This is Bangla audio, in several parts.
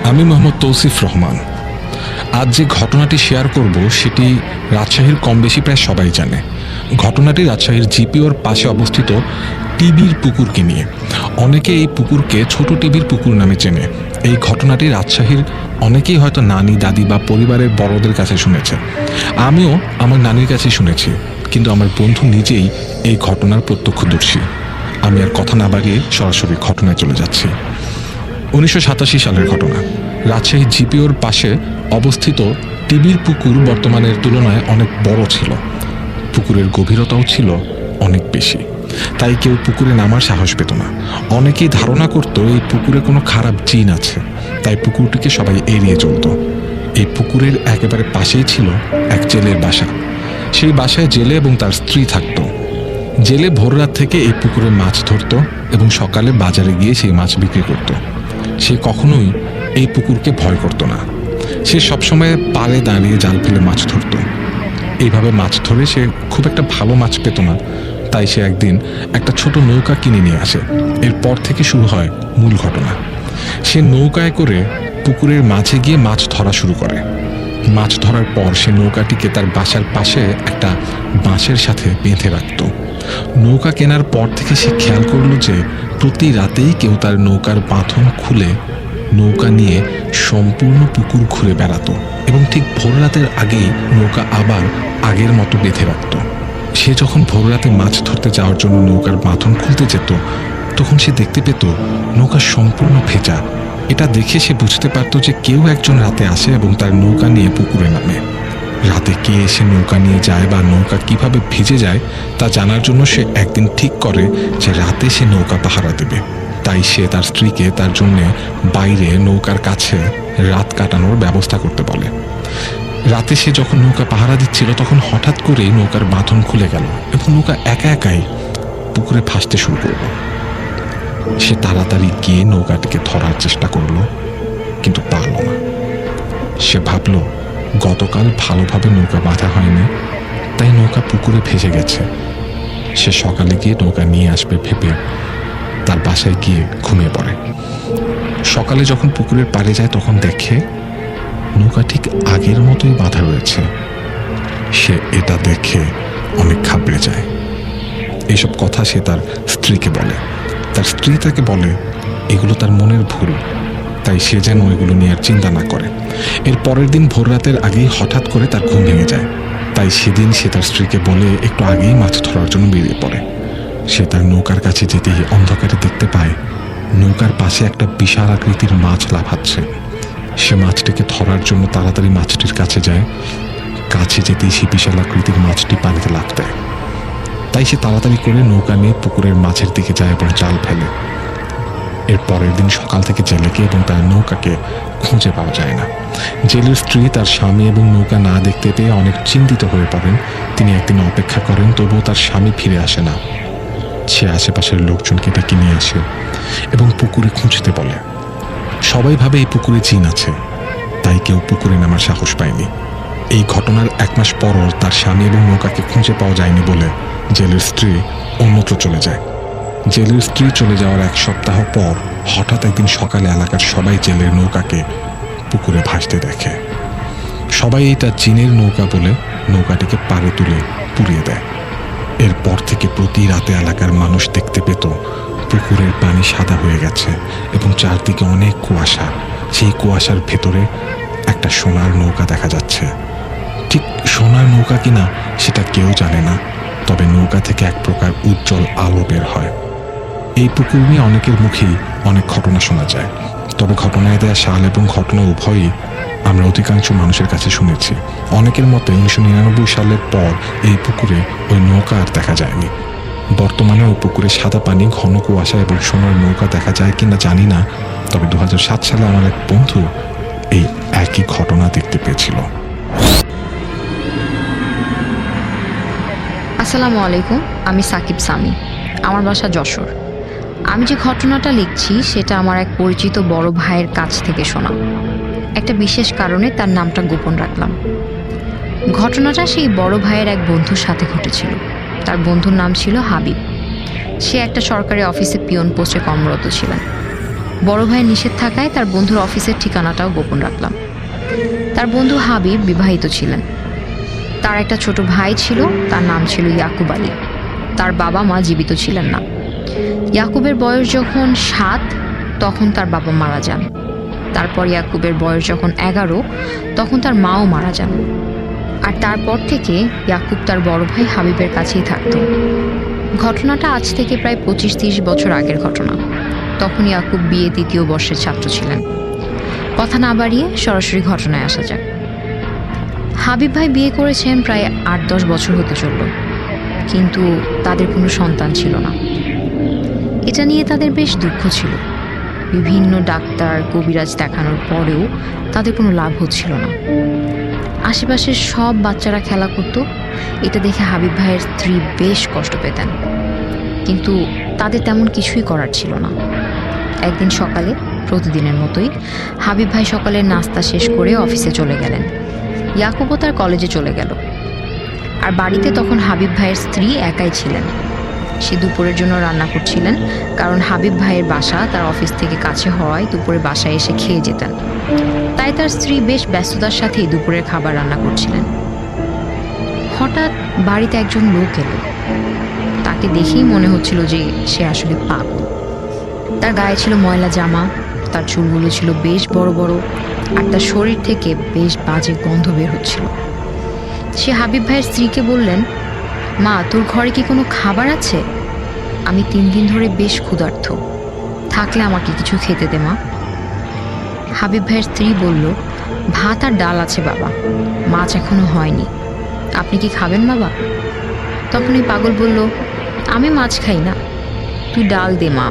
আমি মোহাম্মদ তৌসিফ রহমান। আজ যে ঘটনাটি শেয়ার করব সেটি রাজশাহীর কম বেশি প্রায় সবাই জানে। ঘটনাটি রাজশাহীর জিপিওর পাশে অবস্থিত টিবির পুকুরকে নিয়ে। অনেকে এই পুকুরকে ছোট টিবির পুকুর নামে চেনে। এই ঘটনাটি রাজশাহীর অনেকেই হয়তো নানি, দাদি বা পরিবারের বড়দের কাছে শুনেছে। আমিও আমার নানির কাছে শুনেছি, কিন্তু আমার বন্ধু নিজেই এই ঘটনার প্রত্যক্ষদর্শী। আমি আর কথা না বাড়িয়ে সরাসরি ঘটনায় চলে যাচ্ছি। 1987 সালের ঘটনা। রাজশাহী জিপিওর পাশে অবস্থিত টিবির পুকুর বর্তমানের তুলনায় অনেক বড় ছিল। পুকুরের গভীরতাও ছিল অনেক বেশি, তাই কেউ পুকুরে নামার সাহস পেত না। অনেকেই ধারণা করত এই পুকুরে কোনো খারাপ জিন আছে, তাই পুকুরটিকে সবাই এড়িয়ে চলত। এই পুকুরের একেবারে পাশেই ছিল এক জেলের বাসা। সেই বাসায় জেলে এবং তার স্ত্রী থাকত। জেলে ভোররাত থেকে এই পুকুরে মাছ ধরত এবং সকালে বাজারে গিয়ে সেই মাছ বিক্রি করত। সে কখনোই এই পুকুরকে ভয় করত না। সে সবসময় পাড়ে দাঁড়িয়ে জাল ফেলে মাছ ধরত। এইভাবে মাছ ধরে সে খুব একটা ভালো মাছ পেত না, তাই সে একদিন একটা ছোট নৌকা কিনে নিয়ে আসে। এরপর থেকে শুরু হয় মূল ঘটনা। সে নৌকায় করে পুকুরের মাঝে গিয়ে মাছ ধরা শুরু করে। মাছ ধরার পর সে নৌকাটিকে তার বাসার পাশে একটা বাঁশের সাথে বেঁধে রাখত। নৌকা কেনার পর থেকে সে খেয়াল করলো যে প্রতি রাতেই কেউ তার নৌকার বাঁধন খুলে নৌকা নিয়ে সম্পূর্ণ পুকুর ঘুরে বেড়াতো এবং ঠিক ভোর রাতের আগেই নৌকা আবার আগের মতো বেঁধে রাখত। সে যখন ভোর রাতে মাছ ধরতে যাওয়ার জন্য নৌকার বাঁধন খুলতে যেত, তখন সে দেখতে পেত নৌকা সম্পূর্ণ ভেজা। এটা দেখে সে বুঝতে পারত যে কেউ একজন রাতে আসে এবং তার নৌকা নিয়ে পুকুরে নামে। রাতে কে এসে নৌকা নিয়ে যায় বা নৌকা কিভাবে ভিজে যায় তা জানার জন্য সে একদিন ঠিক করে যে রাতে সে নৌকা পাহারা দেবে। তাই সে তার স্ত্রীকে তার জন্য বাইরে নৌকার কাছে রাত কাটানোর ব্যবস্থা করতে বলে। রাতে সে যখন নৌকা পাহারা দিচ্ছিল, তখন হঠাৎ করেই নৌকার বাঁধন খুলে গেল এবং নৌকা একা একাই পুকুরে ভাসতে শুরু করলো। সে তাড়াতাড়ি গিয়ে নৌকাটিকে ধরার চেষ্টা করলো, কিন্তু পারল না। সে ভাবল গতকাল ভালোভাবে নৌকা বাঁধা হয়নি, তাই নৌকা পুকুরে ভেসে গেছে। সে সকালে গিয়ে নৌকা নিয়ে আসবে ভেবে তার বাসায় গিয়ে ঘুমিয়ে পড়ে। সকালে যখন পুকুরের পাড়ে যায়, তখন দেখে নৌকা ঠিক আগের মতোই বাঁধা রয়েছে। সে এটা দেখে অনেক ঘাবড়ে যায়। এইসব কথা সে তার স্ত্রীকে বলে। তার স্ত্রী তাকে বলে এগুলো তার মনের ভুল, তাই সে যেন এগুলো নিয়ে আর চিন্তা না করে। এর পরের দিন ভোর রাতের আগেই হঠাৎ করে তার ঘুম ভেঙে যায়। তাই সেদিন সে তার স্ত্রীকে বলে একটু আগেই মাছ ধরার জন্য বেরিয়ে পড়ে। সে তার নৌকার কাছে যেতেই অন্ধকারে দেখতে পায় নৌকার পাশে একটা বিশাল আকৃতির মাছ লাফাচ্ছে। সে মাছটিকে ধরার জন্য তাড়াতাড়ি মাছটির কাছে যায়। কাছে যেতেই সে বিশাল আকৃতির মাছটি পানিতে লাফ দেয়। তাই সে তাড়াতাড়ি করে নৌকা নিয়ে পুকুরের মাছের দিকে যায় এবং জাল ফেলে। এর পরের দিন সকাল থেকে জেলেকে এবং তার নৌকাকে খুঁজে পাওয়া যায় না। জেলের স্ত্রী তার স্বামী এবং নৌকা না দেখতে পেয়ে অনেক চিন্তিত হয়ে পড়েন। তিনি একদিন অপেক্ষা করেন, তবুও তার স্বামী ফিরে আসে না। সে আশেপাশের লোকজনকে ডেকে নিয়ে আসে এবং পুকুরে খুঁজতে বলে। সবাই ভাবে এই পুকুরে জিন আছে, তাই কেউ পুকুরে নামার সাহস পায়নি। এই ঘটনার 1 মাস পরও তার স্বামী এবং নৌকাকে খুঁজে পাওয়া যায়নি বলে জেলের স্ত্রী অন্যত্র চলে যায়। জেলের স্ত্রী চলে যাওয়ার 1 সপ্তাহ পর হঠাৎ একদিন সকালে এলাকার সবাই জেলের নৌকাকে পুকুরে ভাসতে দেখে। সবাই এটা জিনের নৌকা বলে নৌকাটিকে পাড়ে তুলে পুড়িয়ে দেয়। এরপর থেকে প্রতি রাতে এলাকার মানুষ দেখতে পেত পুকুরের পানি সাদা হয়ে গেছে এবং চারদিকে অনেক কুয়াশা। সেই কুয়াশার ভেতরে একটা সোনার নৌকা দেখা যাচ্ছে। ঠিক সোনার নৌকা কিনা সেটা কেউ জানে না, তবে নৌকা থেকে এক প্রকার উজ্জ্বল আলো বের হয়। এই পুকুর নিয়ে অনেকের মুখেই অনেক ঘটনা শোনা যায়, তবে ঘটনায় দেয়া সাল এবং ঘটনা উভয়ই আমরা অধিকাংশ মানুষের কাছে শুনেছি। অনেকের মতে 1999 সালের পর এই পুকুরে ওই নৌকা আর দেখা যায়নি। বর্তমানে ওই পুকুরে সাদা পানি, ঘন কুয়াশা এবং সোনার নৌকা দেখা যায় কিনা জানি না, তবে 2007 সালে আমার এক বন্ধু এই একই ঘটনা দেখতে পেয়েছিল। আসসালামু আলাইকুম, আমি সাকিব সামি। আমার বাসা যশোর। আমি যে ঘটনাটা লিখছি সেটা আমার এক পরিচিত বড় ভাইয়ের কাছ থেকে শোনা। একটা বিশেষ কারণে তার নামটা গোপন রাখলাম। ঘটনাটা সেই বড় ভাইয়ের এক বন্ধুর সাথে ঘটেছিল। তার বন্ধুর নাম ছিল হাবিব। সে একটা সরকারি অফিসে পিয়ন পোস্টে কর্মরত ছিলেন। বড় ভাইয়ের নিষেধ থাকায় তার বন্ধুর অফিসের ঠিকানাটাও গোপন রাখলাম। তার বন্ধু হাবিব বিবাহিত ছিলেন। তার একটা ছোট ভাই ছিল, তার নাম ছিল ইয়াকুব আলী। তার বাবা মা জীবিত ছিলেন না। ইয়াকুবের বয়স যখন 7 তখন তার বাবা মারা যান। তারপর ইয়াকুবের বয়স যখন 11 তখন তার মাও মারা যান। আর তারপর থেকে ইয়াকুব তার বড় ভাই হাবিবের কাছেই থাকত। ঘটনাটা আজ থেকে প্রায় 25-30 বছর আগের ঘটনা। তখন ইয়াকুব বিয়ে 3য় বর্ষের ছাত্র ছিলেন। কথা না বাড়িয়ে সরাসরি ঘটনায় আসা যাক। হাবিব ভাই বিয়ে করেছেন প্রায় 8-10 বছর হতে চলল, কিন্তু তাদের কোনো সন্তান ছিল না। এটা নিয়ে তাদের বেশ দুঃখ ছিল। বিভিন্ন ডাক্তার কবিরাজ দেখানোর পরেও তাদের কোনো লাভ হচ্ছিল না। আশেপাশের সব বাচ্চারা খেলা করত, এটা দেখে হাবিব ভাইয়ের স্ত্রী বেশ কষ্ট পেতেন, কিন্তু তাদের তেমন কিছুই করার ছিল না। একদিন সকালে প্রতিদিনের মতোই হাবিব ভাই সকালের নাস্তা শেষ করে অফিসে চলে গেলেন। ইয়াকুবও তার কলেজে চলে গেল। আর বাড়িতে তখন হাবিব ভাইয়ের স্ত্রী একাই ছিলেন। সে দুপুরের জন্য রান্না করছিলেন, কারণ হাবিব ভাইয়ের বাসা তার অফিস থেকে কাছে হওয়ায় দুপুরে বাসায় এসে খেয়ে যেতেন। তাই তার স্ত্রী বেশ ব্যস্ততার সাথেই দুপুরের খাবার রান্না করছিলেন। হঠাৎ বাড়িতে একজন লোক এলো। তাকে দেখেই মনে হচ্ছিল যে সে আসলে পাগল। তার গায়ে ছিল ময়লা জামা, তার চুলগুলো ছিল বেশ বড় বড়, আর তার শরীর থেকে বেশ বাজে গন্ধ বের হচ্ছিল। সে হাবিব ভাইয়ের স্ত্রীকে বললেন, মা, তোর ঘরে কি কোনো খাবার আছে? আমি 3 দিন ধরে বেশ ক্ষুধার্ত, থাকলে আমাকে কিছু খেতে দে মা। হাবিব ভাইয়ের স্ত্রী বলল, ভাত আর ডাল আছে বাবা, মাছ এখনো হয়নি। আপনি কি খাবেন বাবা? তখন এই পাগল বলল, আমি মাছ খাই না, তুই ডাল দে মা।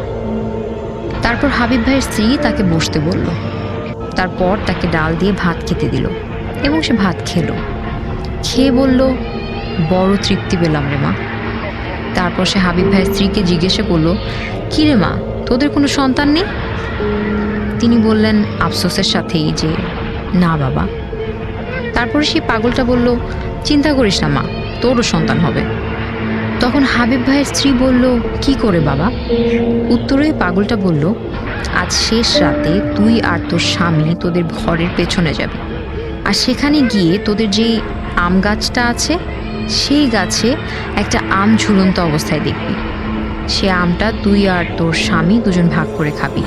তারপর হাবিব ভাইয়ের স্ত্রী তাকে বসতে বলল। তারপর তাকে ডাল দিয়ে ভাত খেতে দিল এবং সে ভাত খেলো। খেয়ে বলল, বড় তৃপ্তি পেলাম রে মা। তারপর সে হাবিব ভাইয়ের স্ত্রীকে জিজ্ঞাসা করলো, কি রে মা, তোদের কোনো সন্তান নেই? তিনি বললেন আফসোসের সাথেই যে, না বাবা। তারপরে সেই পাগলটা বলল, চিন্তা করিস না মা, তোরও সন্তান হবে। তখন হাবিব ভাইয়ের স্ত্রী বলল, কি করে বাবা? উত্তরে পাগলটা বলল, আজ শেষ রাতে তুই আর তোর স্বামী তোদের ঘরের পেছনে যাবি, আর সেখানে গিয়ে তোদের যেই আম গাছটা আছে সেই গাছে একটা আম ঝুলন্ত অবস্থায় দেখবি। সে আমটা তুই আর তোর স্বামী দুজন ভাগ করে খাবি,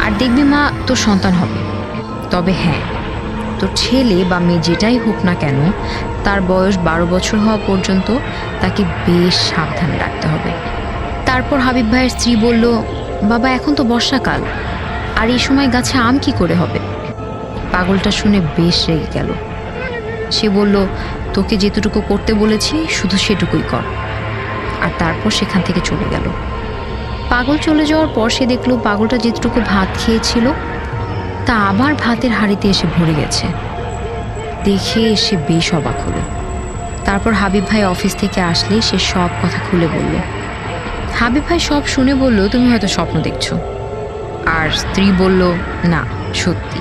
আর দেখবি মা, তোর সন্তান হবে। তবে হ্যাঁ, তোর ছেলে বা মেয়ে যেটাই হোক না কেন, তার বয়স 12 বছর হওয়া পর্যন্ত তাকে বেশ সাবধানে রাখতে হবে। তারপর হাবিব ভাইয়ের স্ত্রী বলল, বাবা, এখন তো বর্ষাকাল, আর এই সময় গাছে আম কি করে হবে? পাগলটা শুনে বেশ রেগে গেল। সে বলল, তোকে যেটুকু করতে বলেছি শুধু সেটুকুই কর। আর তারপর সেখান থেকে চলে গেল। পাগল চলে যাওয়ার পর সে দেখলো পাগলটা যেটুকু ভাত খেয়েছিল তা আবার ভাতের হাঁড়িতে এসে ভরে গেছে। দেখে সে বেশ অবাক হলো। তারপর হাবিব ভাই অফিস থেকে আসলে সে সব কথা খুলে বলল। হাবিব ভাই সব শুনে বলল, তুমি হয়তো স্বপ্ন দেখছো। আর স্ত্রী বলল, না, সত্যি।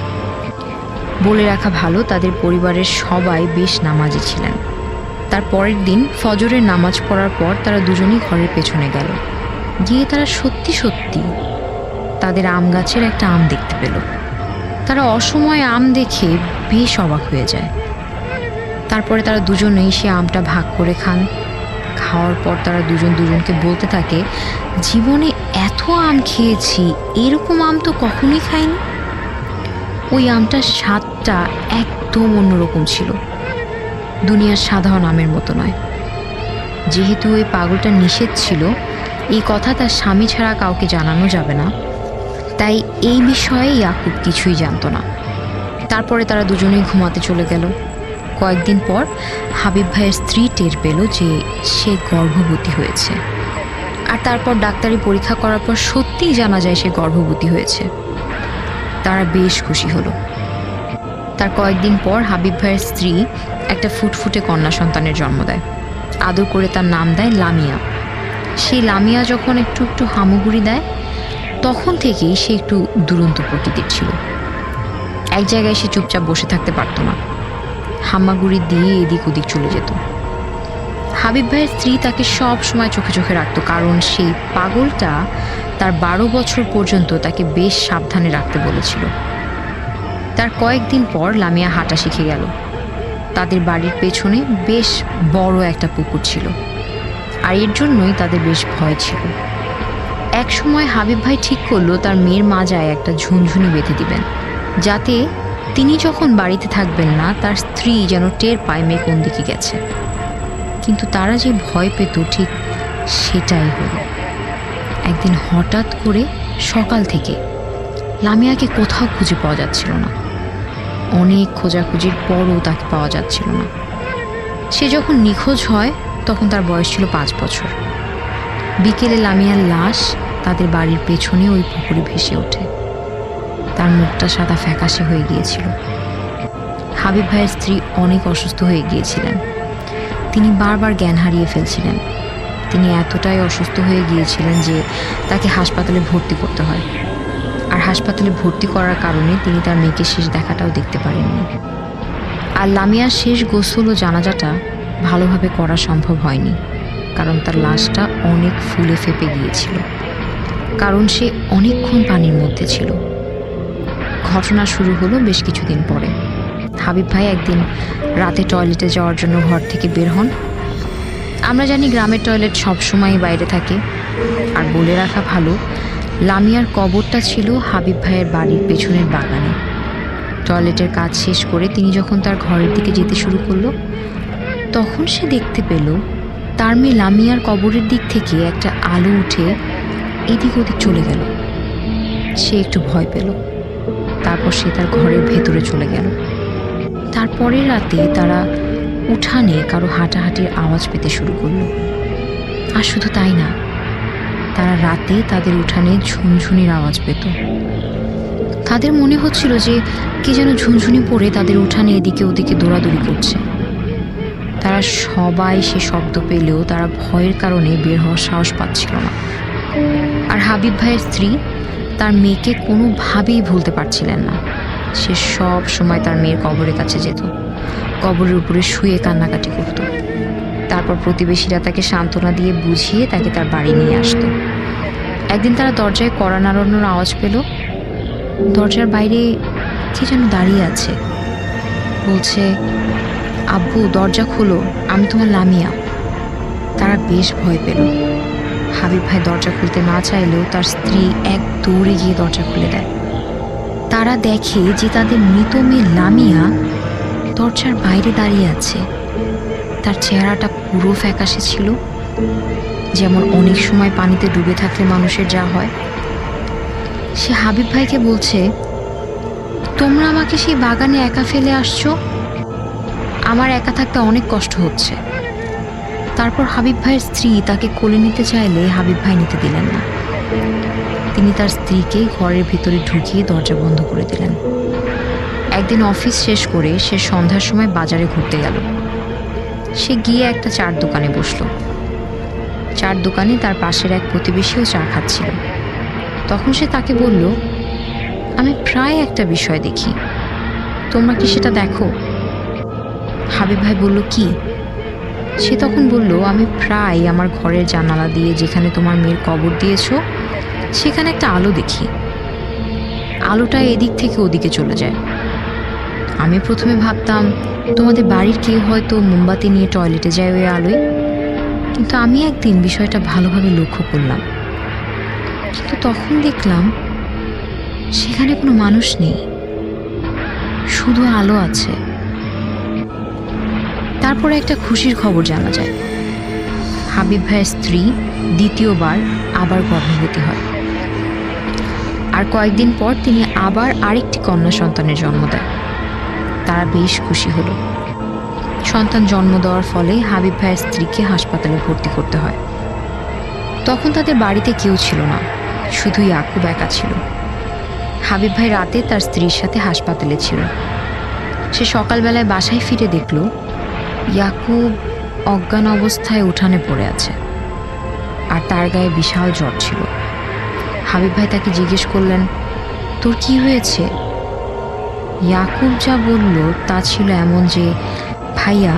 বলে রাখা ভালো, তাদের পরিবারের সবাই বেশ নামাজি ছিলেন। তার পরের দিন ফজরের নামাজ পড়ার পর তারা দুজনেই ঘরের পেছনে গেল। গিয়ে তারা সত্যি সত্যি তাদের আম গাছের একটা আম দেখতে পেল। তারা অসময়ে আম দেখে বেশ অবাক হয়ে যায়। তারপরে তারা দুজনেই সে আমটা ভাগ করে খান। খাওয়ার পর তারা দুজন দুজনকে বলতে থাকে, জীবনে এত আম খেয়েছি, এরকম আম তো কখনোই খাইনি। ওই আমটার স্বাদটা একদম অন্যরকম ছিল, দুনিয়ার সাধারণ আমের মতো নয়। যেহেতু ওই পাগলটা নিষেধ ছিল, এই কথা তার স্বামী ছাড়া কাউকে জানানো যাবে না, তাই এই বিষয়ে ইয়াকুব কিছুই জানতো না। তারপরে তারা দুজনেই ঘুমাতে চলে গেল। কয়েকদিন পর হাবিব ভাইয়ের স্ত্রী টের পেল যে সে গর্ভবতী হয়েছে। আর তারপর ডাক্তারি পরীক্ষা করার পর সত্যিই জানা যায় সে গর্ভবতী হয়েছে। তারা বেশ খুশি হলো। তার কয়েকদিন পর হাবিব ভাইয়ের স্ত্রী একটা ফুটফুটে কন্যা সন্তানের জন্ম দেয়। আদর করে তার নাম দেয় লামিয়া। সেই লামিয়া যখন একটু একটু হামাগুড়ি দেয়, তখন থেকেই সে একটু দুরন্ত প্রকৃতির ছিল। এক জায়গায় সে চুপচাপ বসে থাকতে পারত না, হামাগুড়ি দিয়ে এদিক ওদিক চলে যেত। হাবিব ভাইয়ের স্ত্রী তাকে সব সময় চোখে চোখে রাখতো, কারণ সেই পাগলটা তার 12 বছর পর্যন্ত তাকে বেশ সাবধানে রাখতে বলেছিল। তার কয়েকদিন পর লামিয়া হাঁটা শিখে গেল। তাদের বাড়ির পেছনে বেশ বড় একটা পুকুর ছিল, আর এর জন্যই তাদের বেশ ভয় ছিল। এক সময় হাবিব ভাই ঠিক করলো তার মেয়ের মাজায় একটা ঝুনঝুনি বেঁধে দিবেন, যাতে তিনি যখন বাড়িতে থাকবেন না তার স্ত্রী যেন টের পায় মেয়ে কোন দিকে গেছে। কিন্তু তারা যে ভয় পেত ঠিক সেটাই হলো। একদিন হঠাৎ করে সকাল থেকে লামিয়াকে কোথাও খুঁজে পাওয়া যাচ্ছিল না। অনেক খোঁজাখুঁজির পরও তাকে পাওয়া যাচ্ছিল না। সে যখন নিখোঁজ হয় তখন তার বয়স ছিল 5 বছর। বিকেলে লামিয়ার লাশ তাদের বাড়ির পেছনে ওই পুকুরে ভেসে ওঠে। তার মুখটা সাদা ফ্যাকাশে হয়ে গিয়েছিল। হাবিব ভাইয়ের স্ত্রী অনেক অসুস্থ হয়ে গিয়েছিলেন। তিনি বারবার জ্ঞান হারিয়ে ফেলছিলেন। তিনি এতটাই অসুস্থ হয়ে গিয়েছিলেন যে তাকে হাসপাতালে ভর্তি করতে হয়। আর হাসপাতালে ভর্তি করার কারণে তিনি তার মেয়েকে শেষ দেখাটাও দেখতে পারেননি। আর লামিয়ার শেষ গোসল ও জানাজাটা ভালোভাবে করা সম্ভব হয়নি, কারণ তার লাশটা অনেক ফুলে ফেপে গিয়েছিল, কারণ সে অনেকক্ষণ পানির মধ্যে ছিল। ঘটনা শুরু হলো বেশ কিছুদিন পরে। হাবিব ভাই একদিন রাতে টয়লেটে যাওয়ার জন্য ঘর থেকে বের হন। আমরা জানি গ্রামের টয়লেট সবসময় বাইরে থাকে। আর বলে রাখা ভালো, লামিয়ার কবরটা ছিল হাবিব ভাইয়ের বাড়ির পেছনের বাগানে। টয়লেটের কাজ শেষ করে তিনি যখন তার ঘরের দিকে যেতে শুরু করলো, তখন সে দেখতে পেল তার মেয়ে লামিয়ার কবরের দিক থেকে একটা আলো উঠে এদিক ওদিক চলে গেল। সে একটু ভয় পেল। তারপর সে তার ঘরের ভেতরে চলে গেল। তারপরের রাতে তারা উঠানে কারো হাঁটাহাঁটির আওয়াজ পেতে শুরু করলো। আর শুধু তাই না, তারা রাতে তাদের উঠানে ঝুনঝুনির আওয়াজ পেত। তাদের মনে হচ্ছিল যে কে যেন ঝুনঝুনি পড়ে তাদের উঠানে এদিকে ওদিকে দৌড়াদৌড়ি করছে। তারা সবাই সে শব্দ পেলেও তারা ভয়ের কারণে বের হওয়ার সাহস পাচ্ছিল না। আর হাবিব ভাইয়ের স্ত্রী তার মেয়েকে কোনোভাবেই ভুলতে পারছিলেন না। সে সব সময় তার মেয়ের কবরের কাছে যেত, কবরের উপরে শুয়ে কান্নাকাটি করত। তারপর প্রতিবেশীরা তাকে সান্ত্বনা দিয়ে বুঝিয়ে তাকে তার বাড়ি নিয়ে আসতো। একদিন তারা দরজায় কড়া নাড়ানোর আওয়াজ পেল। দরজার বাইরে কে যেন দাঁড়িয়ে আছে, বলছে, আব্বু দরজা খোলো, আমি তোমার লামিয়া। তারা বেশ ভয় পেল। হাবিব ভাই দরজা খুলতে না চাইলেও তার স্ত্রী এক দৌড়ে গিয়ে দরজা খুলে দেয়। তারা দেখে যে তাদের মৃত মেয়ে লামিয়া দরজার বাইরে দাঁড়িয়ে আছে। তার চেহারাটা পুরো ফ্যাকাশে ছিল, যেমন অনেক সময় পানিতে ডুবে থাকলে মানুষের যা হয়। সে হাবিব ভাইকে বলছে, তোমরা আমাকে সেই বাগানে একা ফেলে আসছো, আমার একা থাকতে অনেক কষ্ট হচ্ছে। তারপর হাবিব ভাইয়ের স্ত্রী তাকে কোলে নিতে চাইলে হাবিব ভাই নিতে দিলেন না। তিনি তার স্ত্রীকে ঘরের ভিতরে ঢুকিয়ে দরজা বন্ধ করে দিলেন। একদিন অফিস শেষ করে সে সন্ধ্যার সময় বাজারে ঘুরতে গেল। সে গিয়ে একটা চার দোকানে বসলো। চার দোকানে তার পাশের এক প্রতিবেশীও চা খাচ্ছিল। তখন সে তাকে বলল, আমি প্রায় একটা বিষয় দেখি, তোমরা কি সেটা দেখো? হাবিব ভাই বলল, কি? সে তখন বলল, আমি প্রায় আমার ঘরের জানালা দিয়ে যেখানে তোমার মেয়ের কবর দিয়েছো সেখানে একটা আলো দেখি। আলোটা এদিক থেকে ওদিকে চলে যায়। আমি প্রথমে ভাবতাম তোমাদের বাড়ির কেউ হয়তো মোমবাতি নিয়ে টয়লেটে যায় ওই আলোয়, কিন্তু আমি একদিন বিষয়টা ভালোভাবে লক্ষ্য করলাম। কিন্তু তখন দেখলাম সেখানে কোনো মানুষ নেই, শুধু আলো আছে। তারপরে একটা খুশির খবর জানা যায়, হাবিব ভাইয়ের স্ত্রী দ্বিতীয়বার আবার গর্ভবতী হয়। আর কয়েকদিন পর তিনি আবার আরেকটি কন্যা সন্তানের জন্ম দেয়। তারা বেশ খুশি হলো। সন্তান জন্ম দেওয়ার ফলে হাবিব ভাইয়ের স্ত্রীকে হাসপাতালে ভর্তি করতে হয়। তখন তাদের বাড়িতে কেউ ছিল না, শুধু ইয়াকুব একা ছিল। হাবিব ভাই রাতে তার স্ত্রীর সাথে হাসপাতালে ছিল। সে সকালবেলায় বাসায় ফিরে দেখল ইয়াকুব অজ্ঞান অবস্থায় উঠানে পড়ে আছে, আর তার গায়ে বিশাল জ্বর ছিল। হাবিব ভাই তাকে জিজ্ঞেস করলেন, তোর কি হয়েছে? ইয়াকুব যা বলল তা ছিল এমন যে, ভাইয়া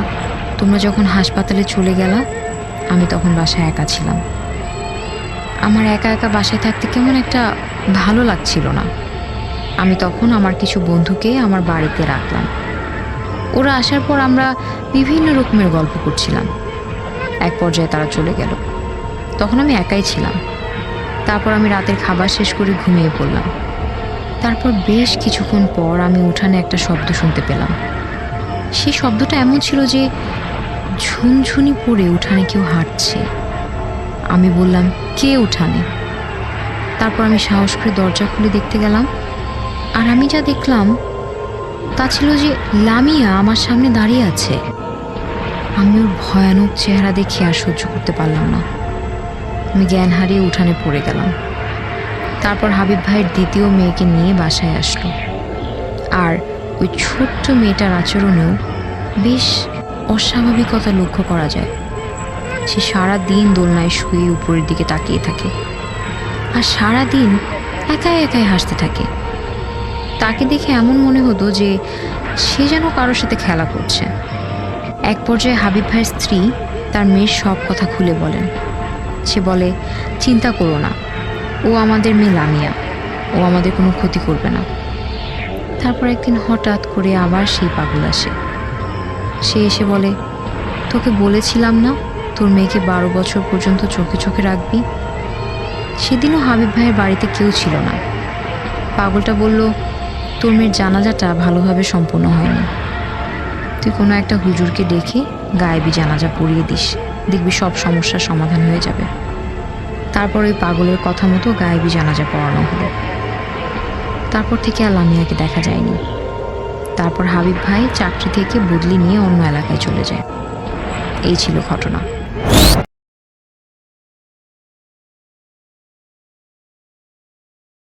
তোমরা যখন হাসপাতালে চলে গেলা আমি তখন বাসায় একা ছিলাম। আমার একা একা বাসায় থাকতে কেমন একটা ভালো লাগছিল না। আমি তখন আমার কিছু বন্ধুকে আমার বাড়িতে রাখলাম। ওরা আসার পর আমরা বিভিন্ন রকমের গল্প করছিলাম। এক পর্যায়ে তারা চলে গেল। তখন আমি একাই ছিলাম। তারপর আমি রাতের খাবার শেষ করে ঘুমিয়ে পড়লাম। তারপর বেশ কিছুক্ষণ পর আমি উঠানে একটা শব্দ শুনতে পেলাম। সেই শব্দটা এমন ছিল যে ঝুনঝুনি পড়ে উঠানে কেউ হাঁটছে। আমি বললাম, কে উঠানে? তারপর আমি সাহস করে দরজা খুলে দেখতে গেলাম, আর আমি যা দেখলাম তা ছিল যে লামিয়া আমার সামনে দাঁড়িয়ে আছে। আমি ওর ভয়ানক চেহারা দেখে আর সহ্য করতে পারলাম না। আমি জ্ঞান হারিয়ে উঠানে পড়ে গেলাম। তারপর হাবিব ভাইয়ের দ্বিতীয় মেয়েকে নিয়ে বাসায় আসলো। আর ওই ছোট্ট মেয়েটার আচরণেও বেশ অস্বাভাবিকতা লক্ষ্য করা যায়। সে সারাদিন দোলনায় শুয়ে উপরের দিকে তাকিয়ে থাকে, আর সারাদিন একাই একাই হাসতে থাকে। তাকে দেখে এমন মনে হতো যে সে যেন কারোর সাথে খেলা করছে। এক পর্যায়ে হাবিব ভাইয়ের স্ত্রী তার মেয়ের সব কথা খুলে বলেন। সে বলে, চিন্তা করো না, ও আমাদের মেয়ে লামিয়া, ও আমাদের কোনো ক্ষতি করবে না। তারপর একদিন হঠাৎ করে আবার সেই পাগল আসে। সে এসে বলে, তোকে বলেছিলাম না তোর মেয়েকে 12 বছর পর্যন্ত চোখে চোখে রাখবি। সেদিনও হাবিব ভাইয়ের বাড়িতে কেউ ছিল না। পাগলটা বলল, তোর মেয়ের জানাজাটা ভালোভাবে সম্পন্ন হয়নি। তুই কোনো একটা হুজুরকে ডেকে গায়েবী জানাজা পড়িয়ে দিস, দেখবি সব সমস্যার সমাধান হয়ে যাবে। তারপর ওই পাগলের কথা মতো গায়েবী জানাজা পড়ানো হলো। তারপর থেকে আর লামিয়াকে দেখা যায়নি। তারপর হাবিব ভাই চাকরি থেকে বদলি নিয়ে অন্য এলাকায় চলে যায়। এই ছিল ঘটনা।